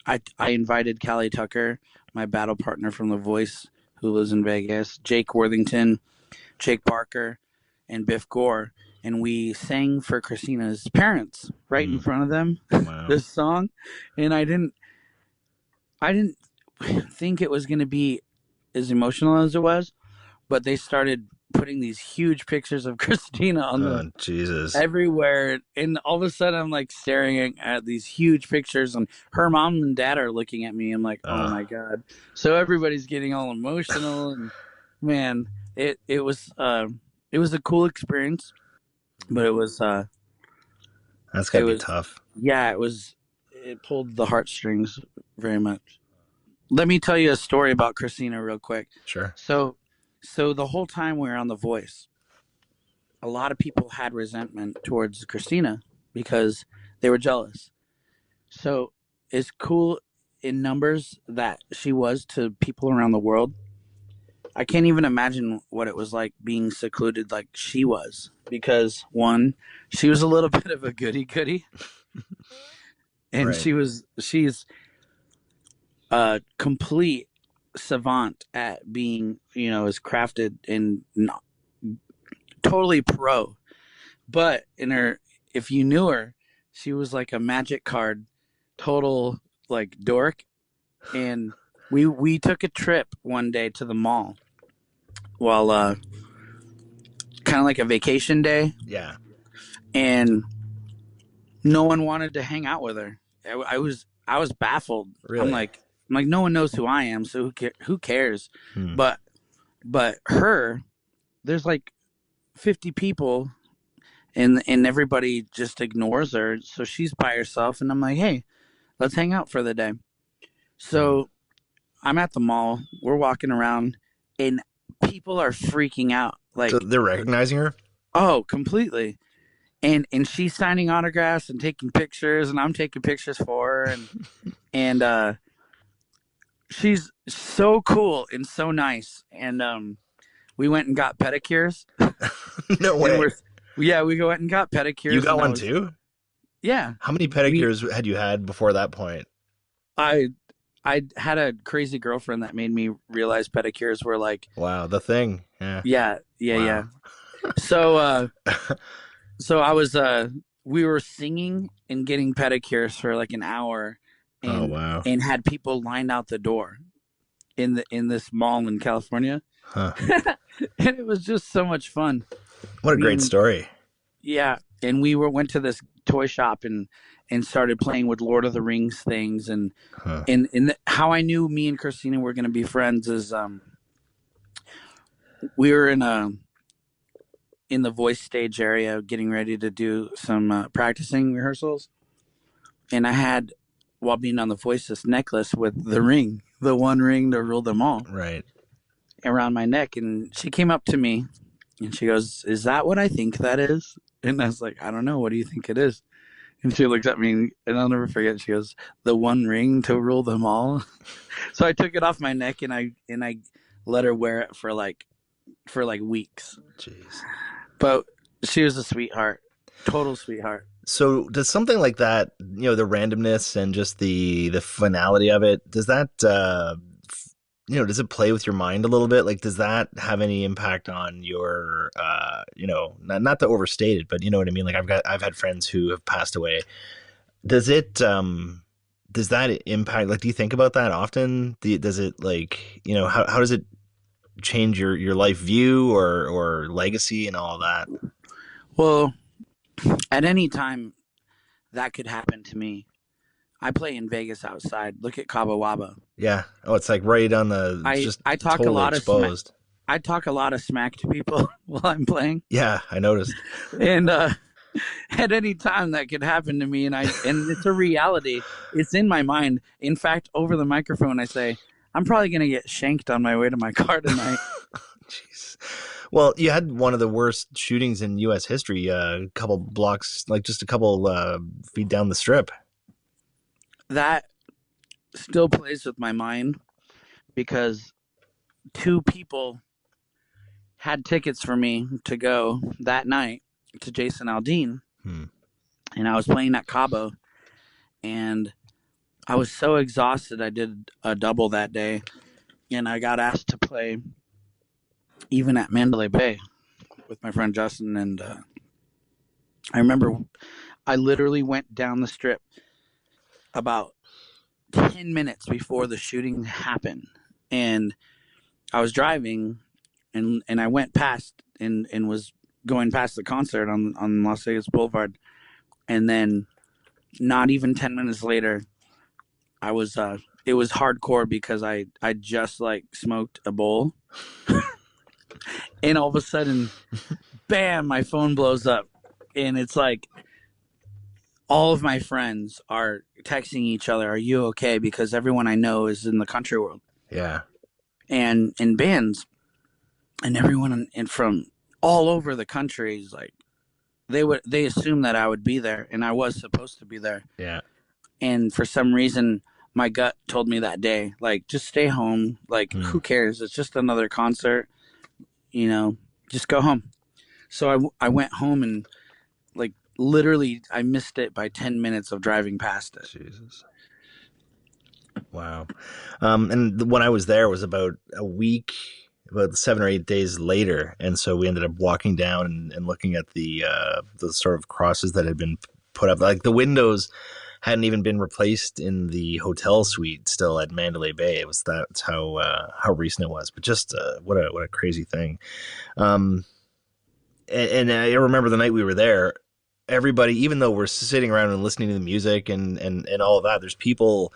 I invited Callie Tucker, my battle partner from The Voice, who lives in Vegas, Jake Worthington, Jake Parker, and Biff Gore, and we sang for Christina's parents right in Hmm. front of them Wow. this song. And I didn't think it was going to be as emotional as it was, but they started putting these huge pictures of Christina on the Jesus. everywhere, and all of a sudden I'm like staring at these huge pictures, and her mom and dad are looking at me. I'm like, oh my god. So everybody's getting all emotional, and man, it was a cool experience, but That's it gotta be was tough. yeah, it pulled the heartstrings very much. Let me tell you a story about Christina real quick. Sure. So the whole time we were on The Voice, a lot of people had resentment towards Christina because they were jealous. So as cool in numbers that she was to people around the world, I can't even imagine what it was like being secluded like she was. Because one, she was a little bit of a goody goody, and Right. she's a complete savant at being, as crafted and not totally pro. But if you knew her, she was like a magic card, total like dork. And we took a trip one day to the mall, while kind of like a vacation day, Yeah. and no one wanted to hang out with her. I was baffled. Really? I'm like, no one knows who I am, so who cares? Hmm. But her, there's like 50 people, and everybody just ignores her, so she's by herself, and I'm like, hey, let's hang out for the day. So I'm at the mall, we're walking around, and people are freaking out, So like, they're recognizing her? oh, completely. And she's signing autographs and taking pictures, and I'm taking pictures for her, and she's so cool and so nice. And we went and got pedicures. No And way. we went and got pedicures. You got and one too? Yeah. How many pedicures had you had before that point? I had a crazy girlfriend that made me realize pedicures were like, Wow, the thing. Yeah. yeah. Wow. So I was we were singing and getting pedicures for like an hour, Oh, and wow. had people lined out the door in this mall in California. Huh. And it was just so much fun. What a great story. Yeah, and we went to this toy shop and started playing with Lord of the Rings things, and Huh. how I knew me and Christina were going to be friends is we were in the voice stage area getting ready to do some practicing rehearsals, and I had, while being on The Voice, this necklace with the ring, the one ring to rule them all, Right. around my neck. And she came up to me and she goes, is that what I think that is? And I was like, I don't know, what do you think it is? And she looks at me, and I'll never forget, she goes, the one ring to rule them all. So I took it off my neck, and I let her wear it for like weeks. Jeez. But she was a sweetheart, total sweetheart. So does something like that, the randomness and just the finality of it, does that does it play with your mind a little bit? Like, does that have any impact on your not to overstate it, but you know what I mean? Like, I've had friends who have passed away. Does that impact, like, do you think about that often? Does it, like, how does it change your life view or legacy and all that? Well, at any time that could happen to me. I play in Vegas outside. Look at Cabo Wabo. Yeah. Oh, it's like right on the. It's just I talk totally a lot exposed. I talk a lot of smack to people while I'm playing. Yeah, I noticed. And at any time that could happen to me, and it's a reality. It's in my mind. In fact, over the microphone, I say, I'm probably gonna get shanked on my way to my car tonight. Jeez. Well, you had one of the worst shootings in U.S. history. A couple blocks, like just a couple feet down the strip. That still plays with my mind because two people had tickets for me to go that night to Jason Aldean. And I was playing at Cabo, and I was so exhausted. I did a double that day, and I got asked to play even at Mandalay Bay with my friend Justin. And I remember I literally went down the strip about 10 minutes before the shooting happened, and I was driving, and I went past and was going past the concert on Las Vegas Boulevard, and then not even 10 minutes later, I was it was hardcore because I just like smoked a bowl, and all of a sudden, bam, my phone blows up, and it's like all of my friends are texting each other, "Are you okay?" Because everyone I know is in the country world Yeah. and in bands, and everyone from all over the country is like they assumed that I would be there, and I was supposed to be there. Yeah. And for some reason, my gut told me that day, like, just stay home. Like, who cares? It's just another concert. Just go home. So I went home and, like, literally, I missed it by 10 minutes of driving past it. Jesus. Wow. And when I was there was about a week, about 7 or 8 days later, and so we ended up walking down and looking at the sort of crosses that had been put up. Like the windows hadn't even been replaced in the hotel suite still at Mandalay Bay. That's how recent it was. But just what a crazy thing. And I remember the night we were there, everybody, even though we're sitting around and listening to the music and all of that, there's people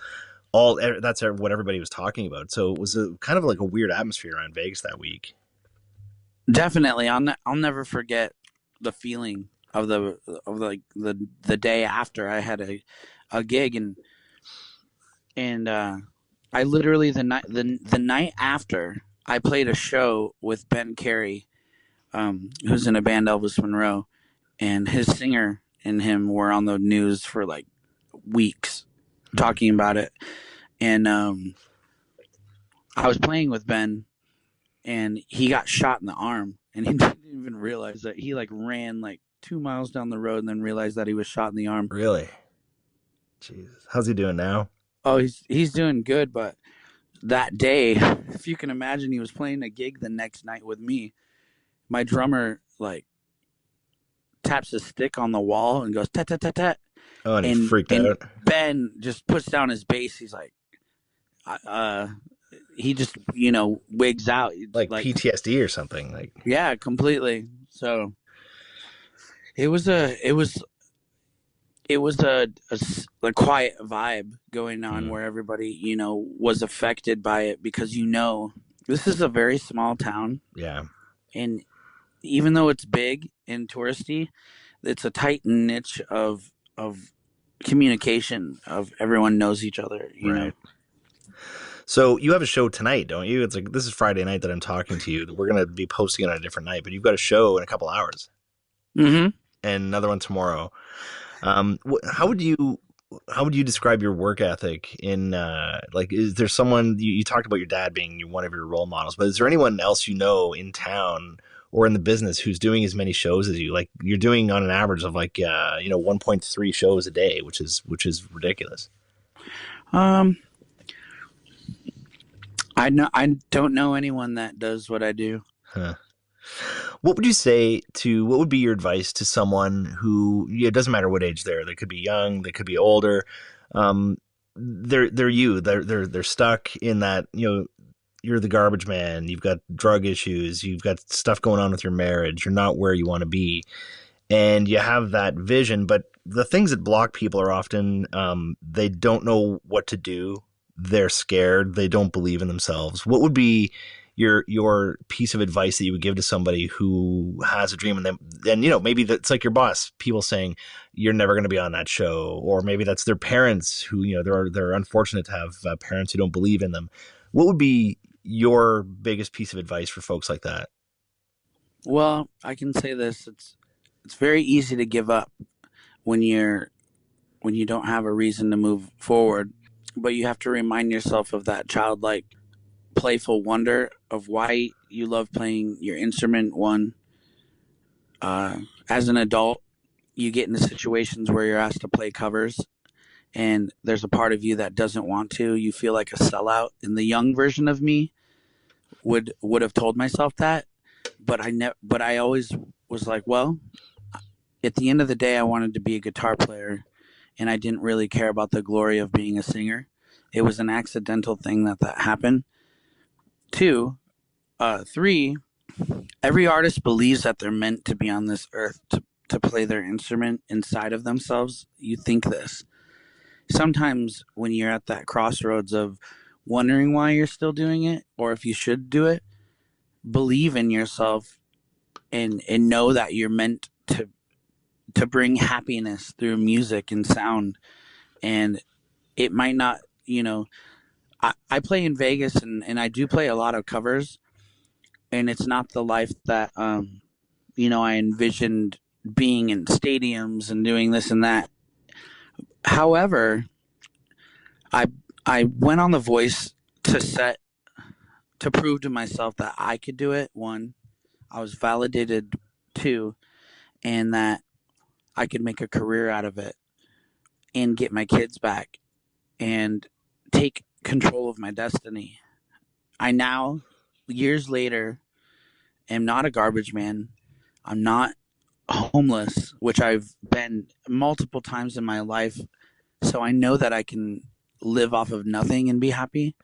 that's what everybody was talking about. So it was kind of like a weird atmosphere around Vegas that week. Definitely. I'll never forget the feeling of the day after I had a gig, and I literally the night after I played a show with Ben Carey, who's in a band Elvis Monroe, and his singer and him were on the news for like weeks talking about it. And I was playing with Ben, and he got shot in the arm, and he didn't even realize that. He like ran like 2 miles down the road and then realized that he was shot in the arm. Really? Jesus. How's he doing now? Oh, he's doing good, but that day, if you can imagine, he was playing a gig the next night with me. My drummer like taps his stick on the wall and goes tat tat tat tat. Oh, and he freaked out. Ben just puts down his bass. He's like, he just wigs out like PTSD or something. Like, yeah, completely. So it was a quiet vibe going on where everybody was affected by it, because this is a very small town. Yeah. And even though it's big and touristy, it's a tight niche of communication, of everyone knows each other, you know. So you have a show tonight, don't you? It's like, this is Friday night that I'm talking to you. We're going to be posting it on a different night, but you've got a show in a couple hours. Mm-hmm. And another one tomorrow. How would you describe your work ethic in, like, is there someone, you talked about your dad being one of your role models, but is there anyone else in town or in the business who's doing as many shows as you? Like, you're doing on an average of 1.3 shows a day, which is ridiculous. I don't know anyone that does what I do. Huh. What would be your advice to someone who, it doesn't matter what age they could be young, they could be older. They're stuck in that, you're the garbage man, you've got drug issues, you've got stuff going on with your marriage, you're not where you want to be, and you have that vision, but the things that block people are often, they don't know what to do. They're scared. They don't believe in themselves. What would be your piece of advice that you would give to somebody who has a dream, and maybe that's like your boss, people saying you're never going to be on that show, or maybe that's their parents who, they're unfortunate to have parents who don't believe in them. What would be your biggest piece of advice for folks like that? Well, I can say this. It's very easy to give up when you don't have a reason to move forward, but you have to remind yourself of that childlike, playful wonder of why you love playing your instrument. As an adult, you get into situations where you're asked to play covers, and there's a part of you that doesn't want to. You feel like a sellout, and the young version of me would have told myself that, but I always was like, well, at the end of the day, I wanted to be a guitar player, and I didn't really care about the glory of being a singer. It was an accidental thing that happened. 2, 3, every artist believes that they're meant to be on this earth to play their instrument inside of themselves. You think this. Sometimes when you're at that crossroads of wondering why you're still doing it or if you should do it, believe in yourself and know that you're meant to bring happiness through music and sound. And it might not, I play in Vegas and I do play a lot of covers, and it's not the life that I envisioned being in stadiums and doing this and that. However, I I went on The Voice to prove to myself that I could do it. One, I was validated. Two, and that I could make a career out of it and get my kids back and take control of my destiny. I now, years later, am not a garbage man. I'm not homeless, which I've been multiple times in my life. So I know that I can live off of nothing and be happy.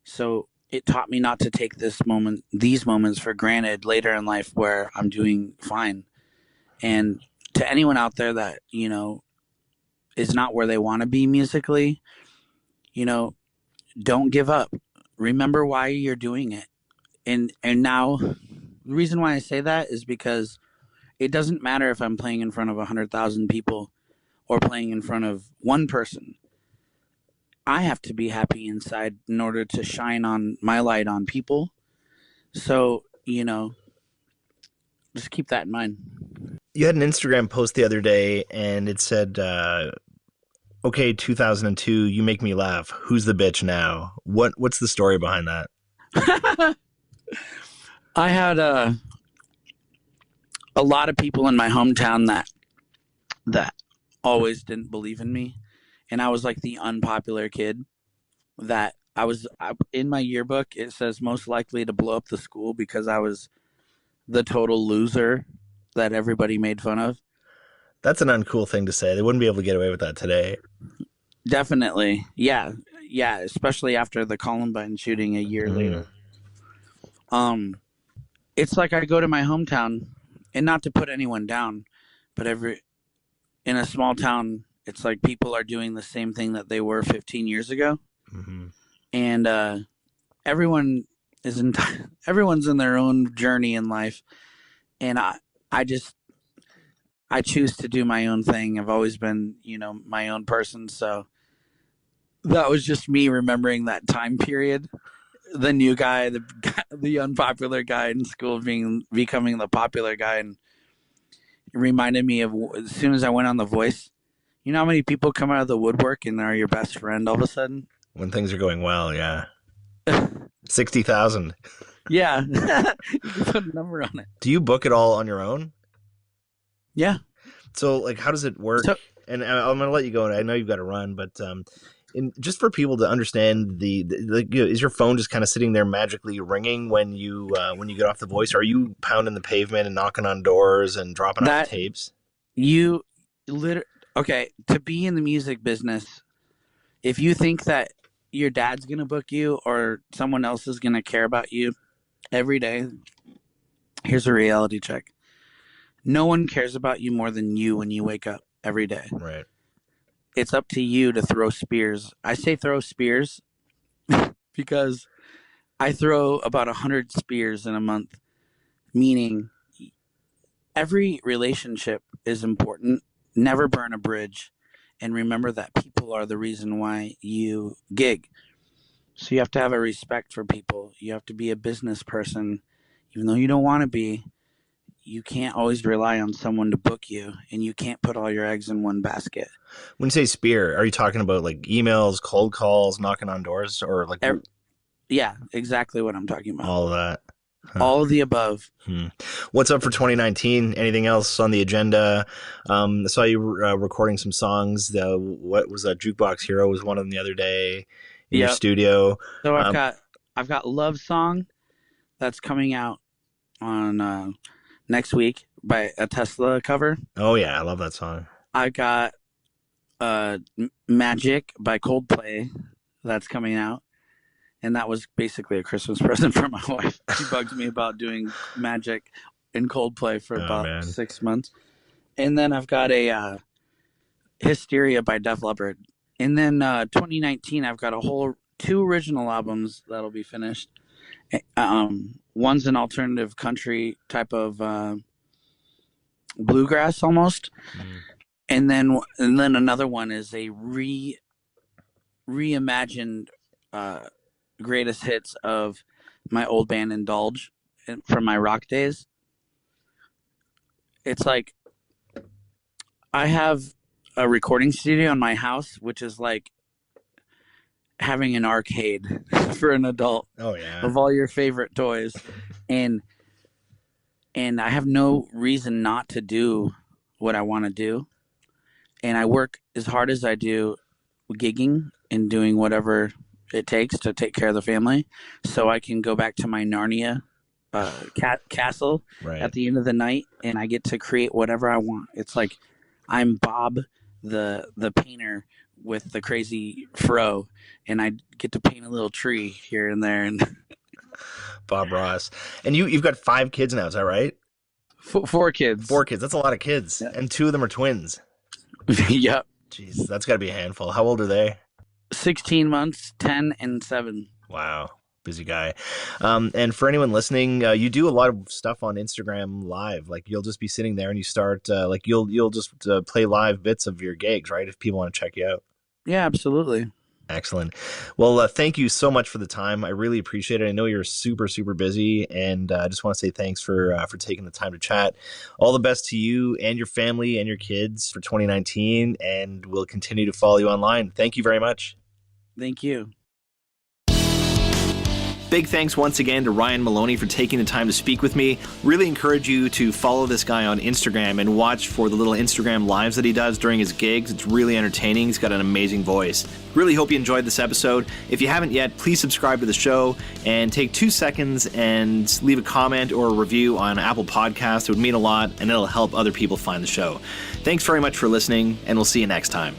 So it taught me not to take these moments for granted later in life where I'm doing fine. And to anyone out there that, is not where they want to be musically, don't give up. Remember why you're doing it. And now the reason why I say that is because it doesn't matter if I'm playing in front of 100,000 people or playing in front of one person. I have to be happy inside in order to shine on my light on people. So, just keep that in mind. You had an Instagram post the other day, and it said, "Okay, 2002, you make me laugh. Who's the bitch now?" What's the story behind that? I had a lot of people in my hometown that always didn't believe in me, and I was like the unpopular kid that in my yearbook. It says most likely to blow up the school because I was the total loser that everybody made fun of. That's an uncool thing to say. They wouldn't be able to get away with that today. Definitely. Yeah, especially after the Columbine shooting a year later. It's like I go to my hometown, and not to put anyone down, but in a small town, it's like people are doing the same thing that they were 15 years ago. Mm-hmm. And everyone everyone's in their own journey in life, and I choose to do my own thing. I've always been, my own person. So that was just me remembering that time period. The new guy, the unpopular guy in school becoming the popular guy. And it reminded me of as soon as I went on The Voice, you know how many people come out of the woodwork and are your best friend all of a sudden? When things are going well, yeah. 60,000. Yeah. You can put a number on it. Do you book it all on your own? Yeah. So, like, how does it work? And I'm going to let you go. I know you've got to run, but just for people to understand, is your phone just kind of sitting there magically ringing when you get off The Voice? Or are you pounding the pavement and knocking on doors and dropping off tapes? Okay, to be in the music business, if you think that your dad's going to book you or someone else is going to care about you every day, here's a reality check. No one cares about you more than you when you wake up every day. Right. It's up to you to throw spears. I say throw spears because I throw about 100 spears in a month, meaning every relationship is important. Never burn a bridge. And remember that people are the reason why you gig. So you have to have a respect for people. You have to be a business person. Even though you don't want to be, you can't always rely on someone to book you, and you can't put all your eggs in one basket. When you say spear, are you talking about like emails, cold calls, knocking on doors, or like? Yeah, exactly what I'm talking about. All of that. Huh. All of the above. What's up for 2019? Anything else on the agenda? I saw you recording some songs. What was that? Jukebox Hero was one of them the other day in your studio. So I've got Love Song that's coming out on next week by a Tesla cover. Oh yeah, I love that song. I got Magic by Coldplay that's coming out. and that was basically a Christmas present for my wife. She bugged me about doing magic and Coldplay for about 6 months. And then I've got a Hysteria by Def Leppard. And then 2019, I've got a whole 2 original albums that'll be finished. One's an alternative country type of bluegrass almost, and then another one is a reimagined greatest hits of my old band Indulge from my rock days. It's like I have a recording studio in my house, which is like having an arcade for an adult. Oh yeah. Of all your favorite toys. And I have no reason not to do what I want to do. And I work as hard as I do gigging and doing whatever it takes to take care of the family, so I can go back to my Narnia castle at the end of the night, and I get to create whatever I want. It's like I'm Bob the painter with the crazy fro, and I get to paint a little tree here and there. And Bob Ross. And you've got 5 kids now, is that right? 4 kids. 4 kids. That's a lot of kids. Yeah. And 2 of them are twins. Yep. Jeez, that's got to be a handful. How old are they? 16 months, 10, and 7. Wow. Busy guy. And for anyone listening, you do a lot of stuff on Instagram Live. Like you'll just be sitting there and you start like you'll just play live bits of your gigs, right? If people want to check you out. Yeah, absolutely. Excellent. Well, thank you so much for the time. I really appreciate it. I know you're super, super busy, and I just want to say thanks for taking the time to chat. All the best to you and your family and your kids for 2019, and we'll continue to follow you online. Thank you very much. Thank you. Big thanks once again to Whyte Maloney for taking the time to speak with me. Really encourage you to follow this guy on Instagram and watch for the little Instagram lives that he does during his gigs. It's really entertaining. He's got an amazing voice. Really hope you enjoyed this episode. If you haven't yet, please subscribe to the show and take 2 seconds and leave a comment or a review on Apple Podcasts. It would mean a lot, and it'll help other people find the show. Thanks very much for listening, and we'll see you next time.